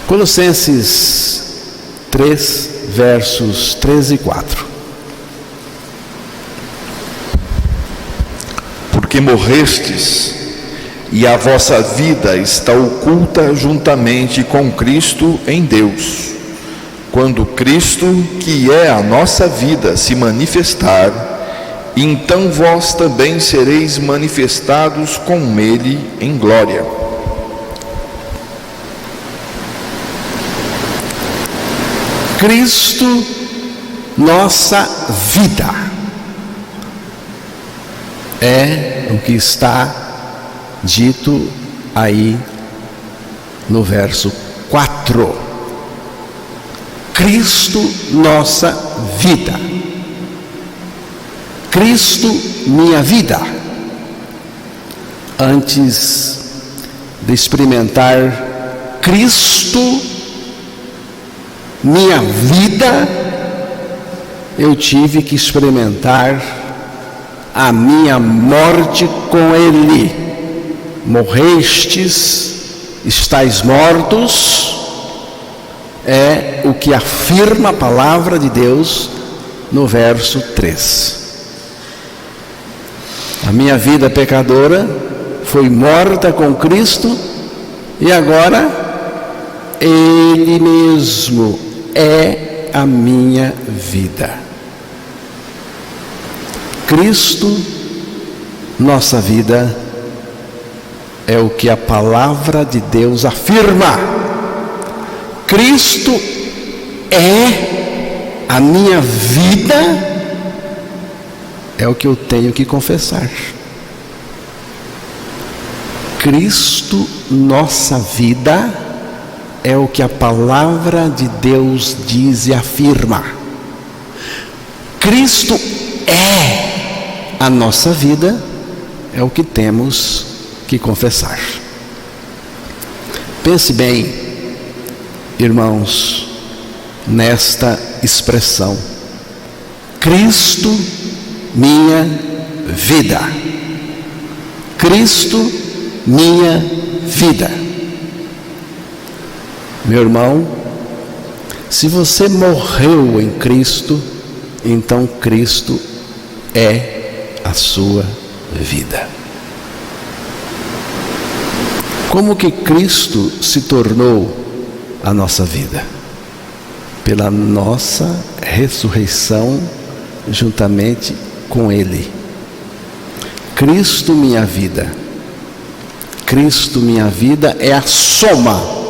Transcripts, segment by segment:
Colossenses 3, versos 13 e 4. Porque morrestes, e a vossa vida está oculta juntamente com Cristo em Deus. Quando Cristo, que é a nossa vida, se manifestar, então vós também sereis manifestados com Ele em glória. Cristo, nossa vida, é o que está dito aí no verso 4. Cristo, nossa vida. Cristo, minha vida. Antes de experimentar Cristo, minha vida, eu tive que experimentar a minha morte com Ele. Morrestes, estáis mortos, é o que afirma a palavra de Deus no verso 3. A minha vida pecadora foi morta com Cristo e agora Ele mesmo é a minha vida. Cristo, nossa vida, é o que a palavra de Deus afirma. Cristo é a minha vida, é o que eu tenho que confessar. Cristo, nossa vida, é o que a palavra de Deus diz e afirma. Cristo é a nossa vida, é o que temos que confessar. Pense bem, irmãos, nesta expressão: Cristo, minha vida. Cristo, minha vida. Meu irmão, se você morreu em Cristo, então Cristo é a sua vida. Como que Cristo se tornou a nossa vida? Pela nossa ressurreição juntamente com Ele. Cristo, minha vida. Cristo, minha vida, é a soma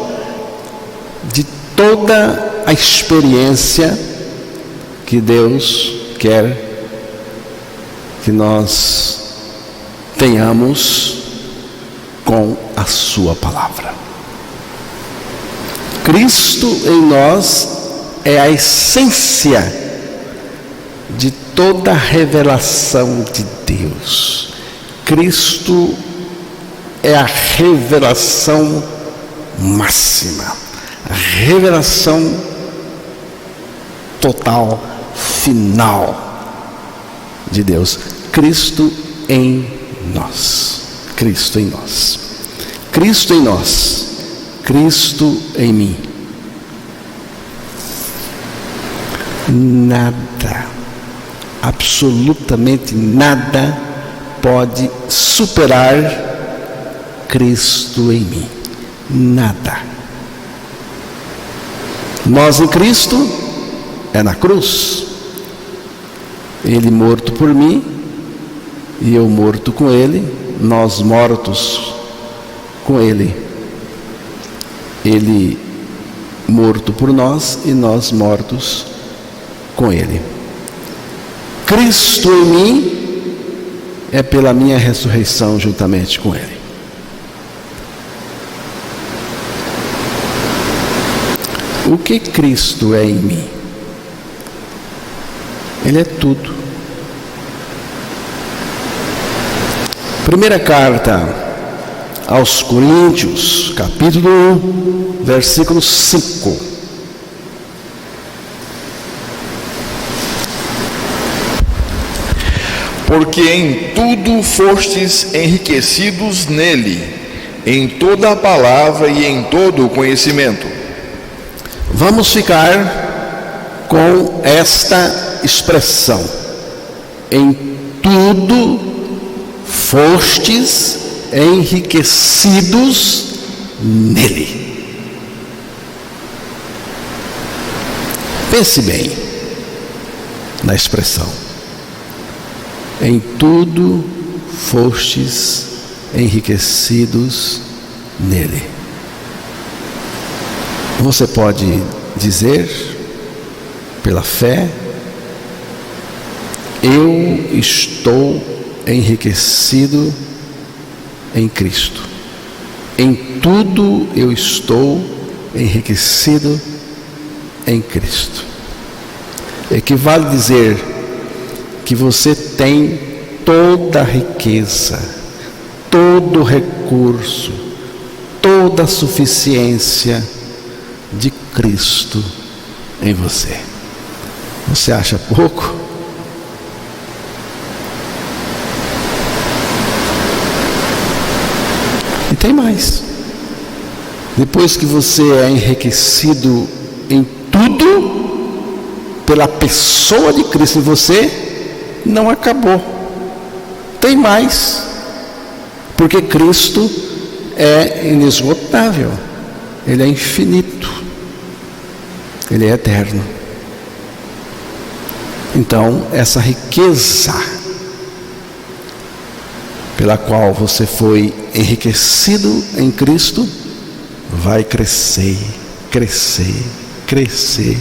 de toda a experiência que Deus quer que nós tenhamos com a sua palavra. Cristo em nós é a essência de toda a revelação de Deus. Cristo é a revelação máxima, a revelação total, final de Deus. Cristo em nós. Cristo em nós. Cristo em nós. Cristo em mim. Nada, absolutamente nada pode superar Cristo em mim. Nada. Nós em Cristo é na cruz. Ele morto por mim e eu morto com Ele. Nós mortos com Ele. Ele morto por nós e nós mortos com Ele. Cristo em mim é pela minha ressurreição juntamente com Ele. O que Cristo é em mim? Ele é tudo. Primeira carta aos Coríntios, capítulo 1, versículo 5. Porque em tudo fostes enriquecidos nele, em toda a palavra e em todo o conhecimento. Vamos ficar com esta expressão: em tudo fostes enriquecidos nele. Pense bem na expressão: em tudo fostes enriquecidos nele. Você pode dizer, pela fé: eu estou enriquecido em Cristo. Em tudo eu estou enriquecido em Cristo. Equivale dizer que você tem toda a riqueza, todo o recurso, toda a suficiência de Cristo em você. Você acha pouco? E tem mais. Depois que você é enriquecido em tudo pela pessoa de Cristo em você, não acabou. Tem mais. Porque Cristo é inesgotável. Ele é infinito. Ele é eterno. Então, essa riqueza pela qual você foi enriquecido em Cristo vai crescer, crescer, crescer.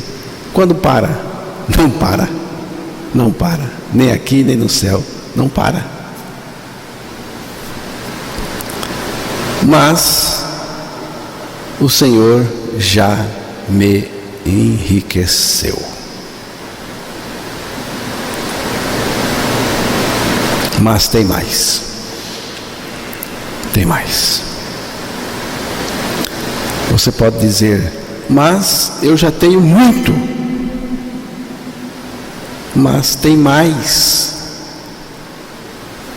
Quando para? Não para. Não para. Nem aqui, nem no céu. Não para. Mas o Senhor já me enriqueceu. Mas tem mais. Tem mais. Você pode dizer: mas eu já tenho muito. Mas tem mais.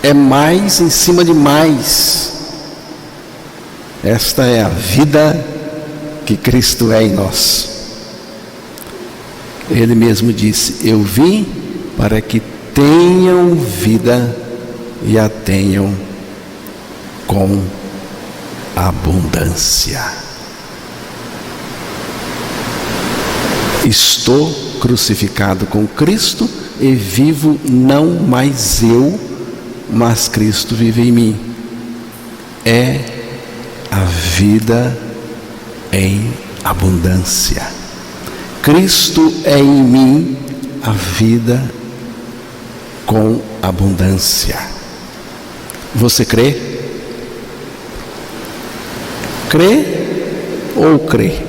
É mais em cima de mais. Esta é a vida que Cristo é em nós. Ele mesmo disse: eu vim para que tenham vida e a tenham com abundância. Estou crucificado com Cristo e vivo não mais eu, mas Cristo vive em mim. É a vida em abundância. Cristo é em mim a vida com abundância. Você crê? Crê ou crê?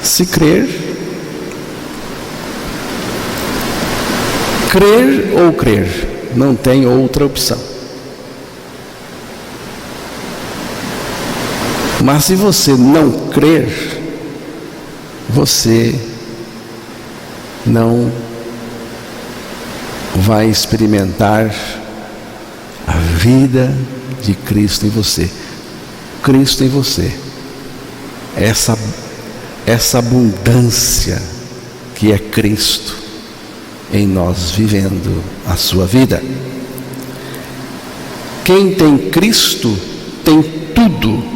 Se crer ou crer, não tem outra opção. Mas se você não crer, você não vai experimentar a vida de Cristo em você. Cristo em você. Essa abundância que é Cristo em nós vivendo a sua vida. Quem tem Cristo tem tudo.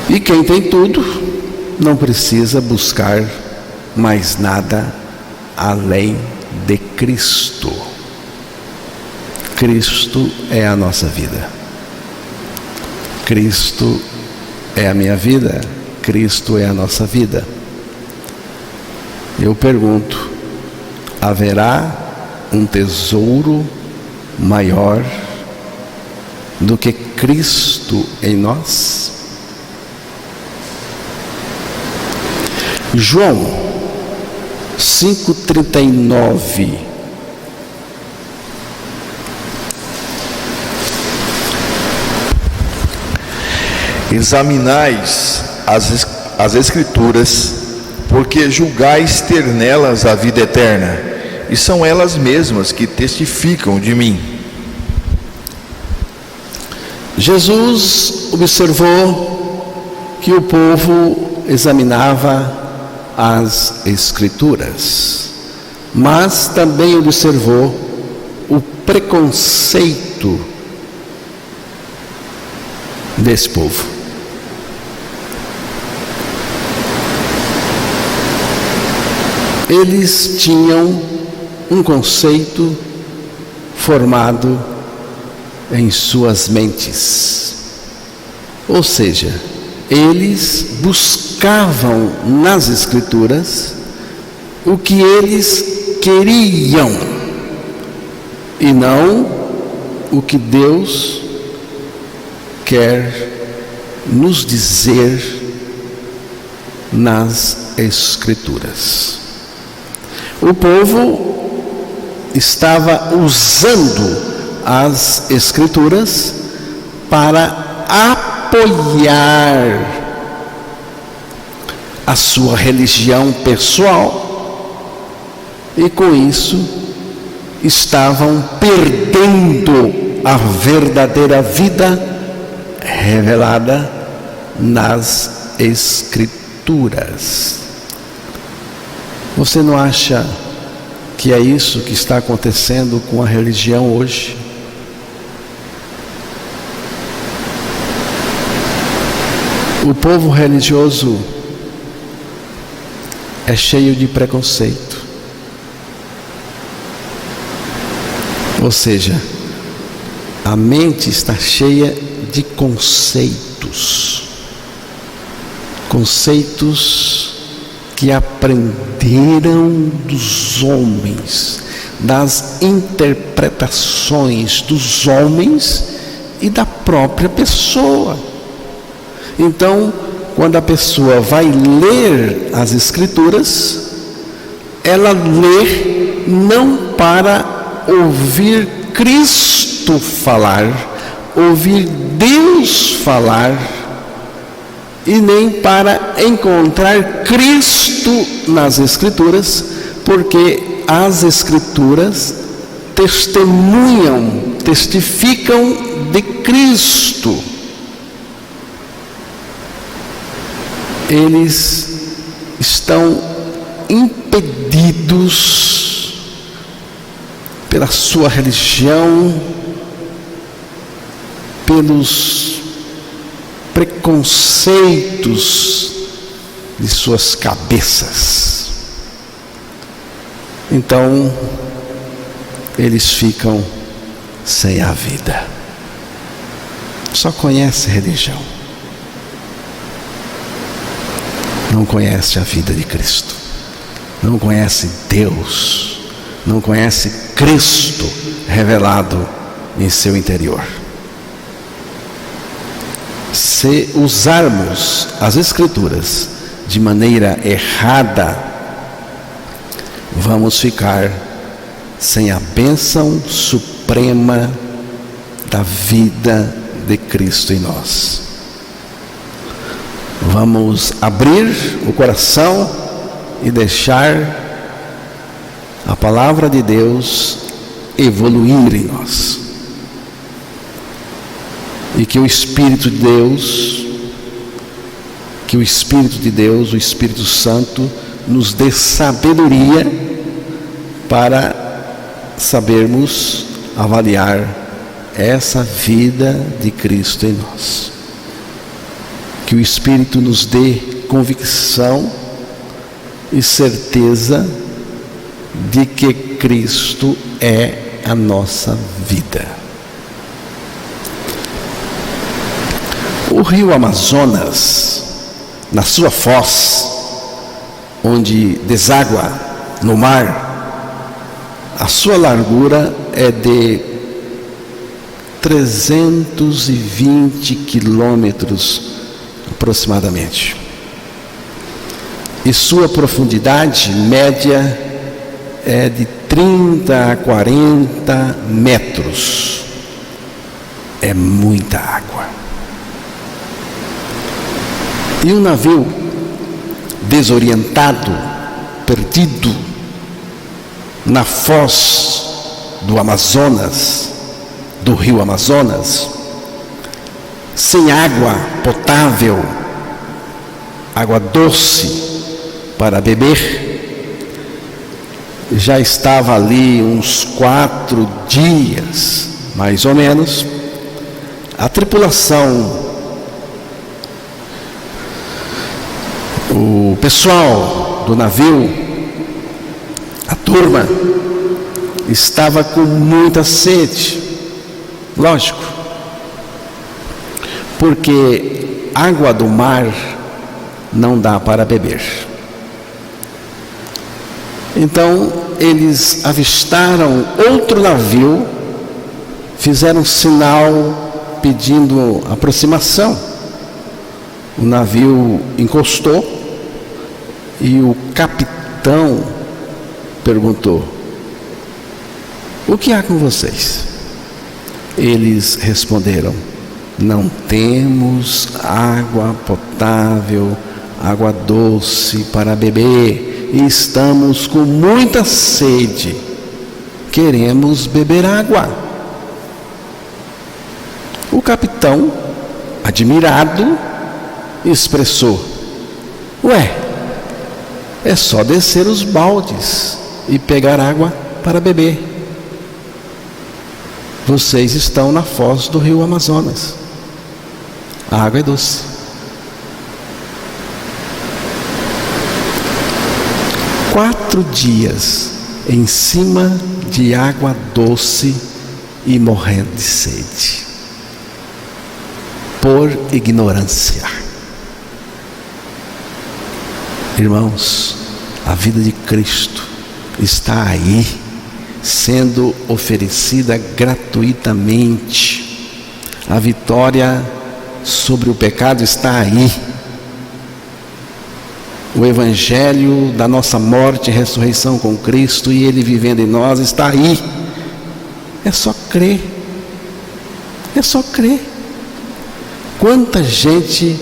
E quem tem tudo não precisa buscar mais nada além de Cristo. Cristo é a nossa vida. Cristo é a minha vida. Cristo é a nossa vida. Eu pergunto: haverá um tesouro maior do que Cristo em nós? João 5,39. Examinais as Escrituras, porque julgais ter nelas a vida eterna, e são elas mesmas que testificam de mim. Jesus observou que o povo examinava as Escrituras, mas também observou o preconceito desse povo. Eles tinham um conceito formado em suas mentes. Ou seja, eles buscavam nas Escrituras o que eles queriam e não o que Deus quer nos dizer nas Escrituras. O povo estava usando as Escrituras para apoiar a sua religião pessoal, e com isso estavam perdendo a verdadeira vida revelada nas Escrituras. Você não acha que é isso que está acontecendo com a religião hoje? O povo religioso é cheio de preconceito. Ou seja, a mente está cheia de conceitos. Conceitos que aprenderam dos homens, das interpretações dos homens e da própria pessoa. Então, quando a pessoa vai ler as Escrituras, ela lê não para ouvir Cristo falar, ouvir Deus falar, e nem para encontrar Cristo nas Escrituras, porque as Escrituras testificam de Cristo. Eles estão impedidos pela sua religião, pelos preconceitos de suas cabeças. Então, eles ficam sem a vida. Só conhece religião. Não conhece a vida de Cristo. Não conhece Deus. Não conhece Cristo revelado em seu interior. Se usarmos as Escrituras de maneira errada, vamos ficar sem a bênção suprema da vida de Cristo em nós. Vamos abrir o coração e deixar a palavra de Deus evoluir em nós. E que o Espírito de Deus, o Espírito Santo, nos dê sabedoria para sabermos avaliar essa vida de Cristo em nós. Que o Espírito nos dê convicção e certeza de que Cristo é a nossa vida. O rio Amazonas, na sua foz, onde deságua no mar, a sua largura é de 320 quilômetros aproximadamente. E sua profundidade média é de 30 a 40 metros. É muita água. E um navio desorientado, perdido na foz do Amazonas, do rio Amazonas, sem água potável, água doce para beber. Já estava ali uns 4 dias, mais ou menos. A tripulação, o pessoal do navio, a turma, estava com muita sede, lógico, porque água do mar não dá para beber. Então eles avistaram outro navio, fizeram sinal pedindo aproximação. O navio encostou e o capitão perguntou: o que há com vocês? Eles responderam: não temos água potável, água doce para beber, e estamos com muita sede, queremos beber água. O capitão, admirado, expressou: ué, é só descer os baldes e pegar água para beber. Vocês estão na foz do rio Amazonas, a água é doce. 4 dias em cima de água doce e morrendo de sede, por ignorância. Irmãos, a vida de Cristo está aí, sendo oferecida gratuitamente. A vitória sobre o pecado está aí. O evangelho da nossa morte e ressurreição com Cristo e Ele vivendo em nós está aí. É só crer. É só crer. Quanta gente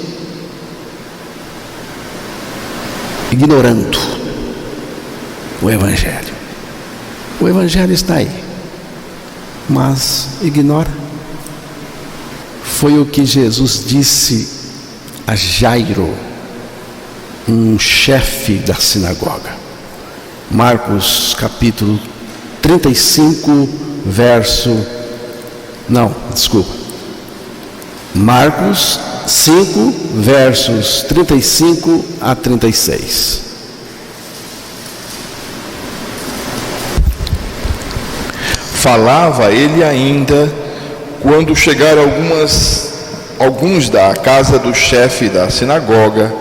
ignorando o evangelho. O evangelho está aí, mas ignora. Foi o que Jesus disse a Jairo, um chefe da sinagoga. Marcos capítulo 35, Marcos 5, versos 35 a 36. Falava ele ainda, quando chegaram alguns da casa do chefe da sinagoga,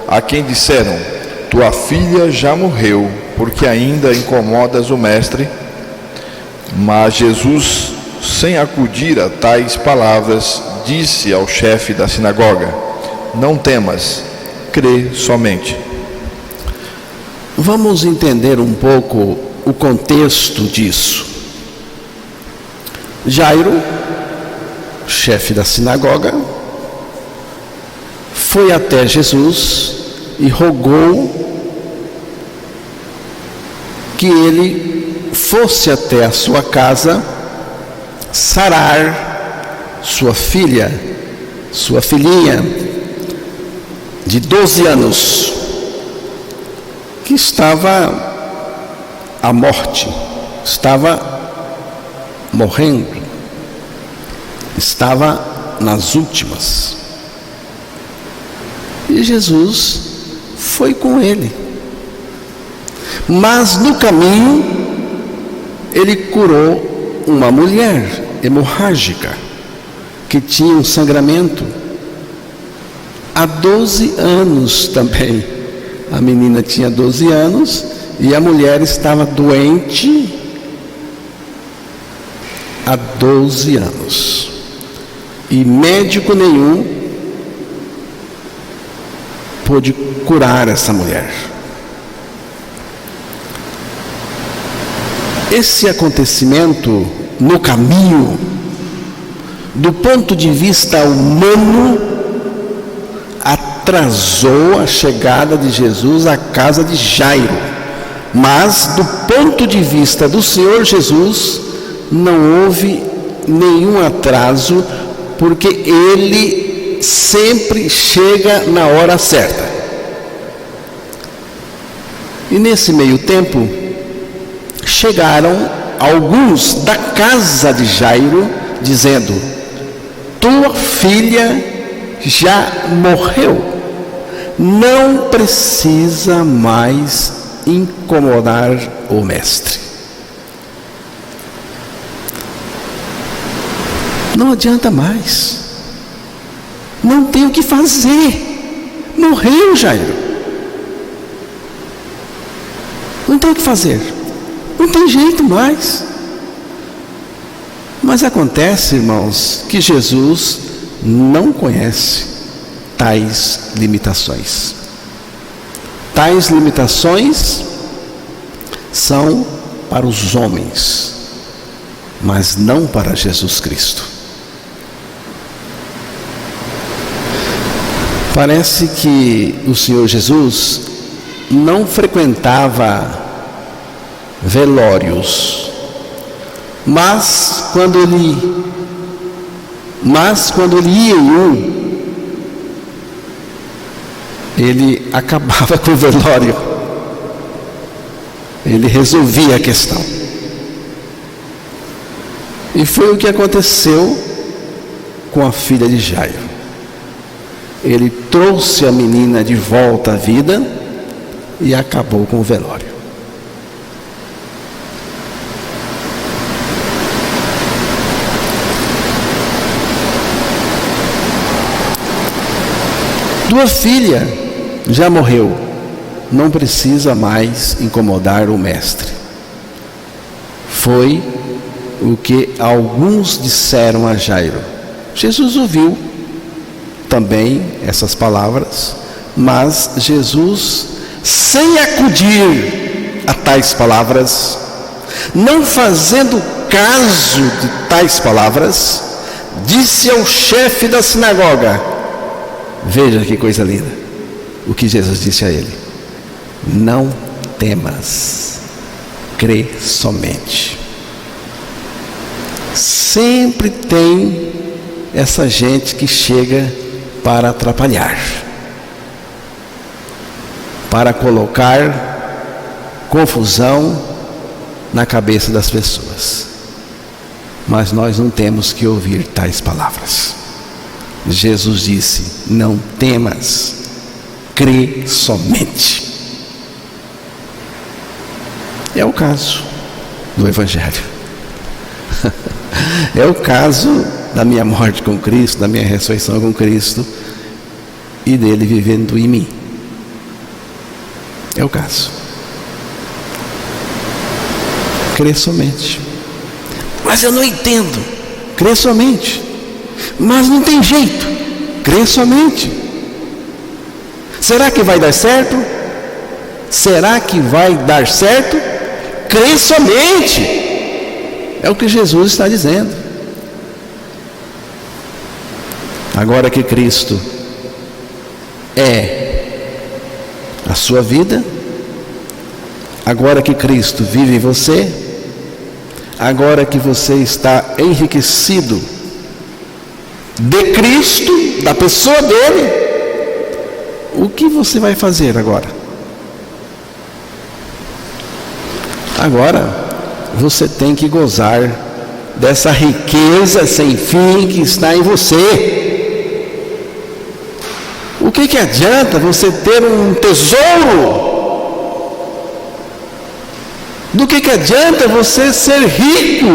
a quem disseram: tua filha já morreu, porque ainda incomodas o mestre? Mas Jesus, sem acudir a tais palavras, disse ao chefe da sinagoga: não temas, crê somente. Vamos entender um pouco o contexto disso. Jairo, chefe da sinagoga, foi até Jesus e rogou que ele fosse até a sua casa sarar sua filhinha de 12 anos, que estava à morte, estava morrendo, estava nas últimas. E Jesus foi com ele. Mas no caminho ele curou uma mulher hemorrágica que tinha um sangramento há 12 anos também. A menina tinha 12 anos e a mulher estava doente há 12 anos. E médico nenhum pôde curar essa mulher. Esse acontecimento no caminho, do ponto de vista humano, atrasou a chegada de Jesus à casa de Jairo. Mas do ponto de vista do Senhor Jesus, não houve nenhum atraso, porque Ele sempre chega na hora certa. E nesse meio tempo, chegaram alguns da casa de Jairo, dizendo: tua filha já morreu, não precisa mais incomodar o mestre. Não adianta mais, não tem o que fazer, morreu Jairo, não tem o que fazer, não tem jeito mais. Mas acontece, irmãos, que Jesus não conhece tais limitações. Tais limitações são para os homens, mas não para Jesus Cristo. Parece que o Senhor Jesus não frequentava velórios, mas quando ele ia em um, ele acabava com o velório, ele resolvia a questão. E foi o que aconteceu com a filha de Jairo. Ele trouxe a menina de volta à vida e acabou com o velório. Tua filha já morreu, não precisa mais incomodar o mestre. Foi o que alguns disseram a Jairo. Jesus ouviu também essas palavras, mas Jesus, sem acudir a tais palavras, não fazendo caso de tais palavras, disse ao chefe da sinagoga: veja que coisa linda, o que Jesus disse a ele: não temas, crê somente. Sempre tem essa gente que chega para atrapalhar, para colocar confusão na cabeça das pessoas. Mas nós não temos que ouvir tais palavras. Jesus disse: não temas, crê somente. É o caso do Evangelho. É o caso da minha morte com Cristo, da minha ressurreição com Cristo e dele vivendo em mim. É o caso. Crê somente. Mas eu não entendo. Crê somente. Mas não tem jeito. Crê somente. Será que vai dar certo? Será que vai dar certo? Crê somente. É o que Jesus está dizendo. Agora que Cristo é a sua vida, agora que Cristo vive em você, agora que você está enriquecido de Cristo, da pessoa dele, o que você vai fazer agora? Agora você tem que gozar dessa riqueza sem fim que está em você. O que adianta você ter um tesouro? Do que adianta você ser rico,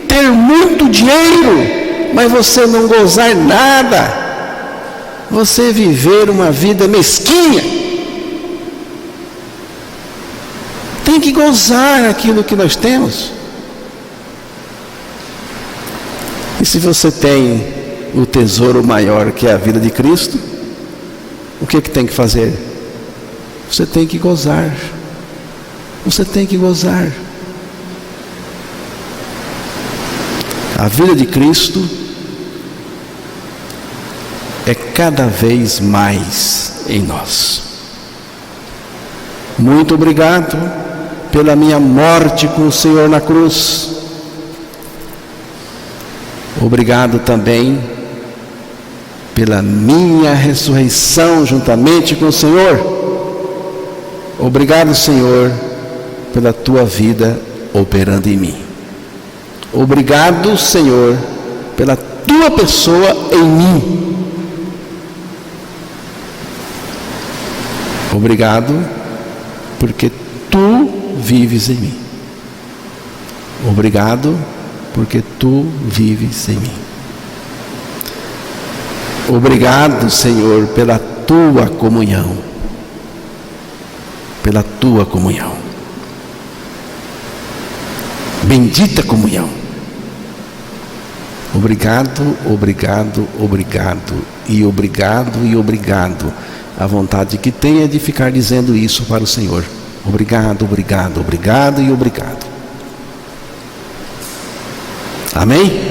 ter muito dinheiro, mas você não gozar nada? Você viver uma vida mesquinha? Tem que gozar aquilo que nós temos. E se você tem o tesouro maior, que é a vida de Cristo, o que tem que fazer? Você tem que gozar. Você tem que gozar. A vida de Cristo é cada vez mais em nós. Muito obrigado pela minha morte com o Senhor na cruz. Obrigado também pela minha ressurreição juntamente com o Senhor. Obrigado, Senhor, pela tua vida operando em mim. Obrigado, Senhor, pela tua pessoa em mim. Obrigado, porque tu vives em mim. Obrigado, porque tu vives em mim. Obrigado, Senhor, pela tua comunhão. Pela tua comunhão. Bendita comunhão. Obrigado, obrigado, obrigado. E obrigado, e obrigado. A vontade que tenho é de ficar dizendo isso para o Senhor. Obrigado, obrigado, obrigado e obrigado. Amém?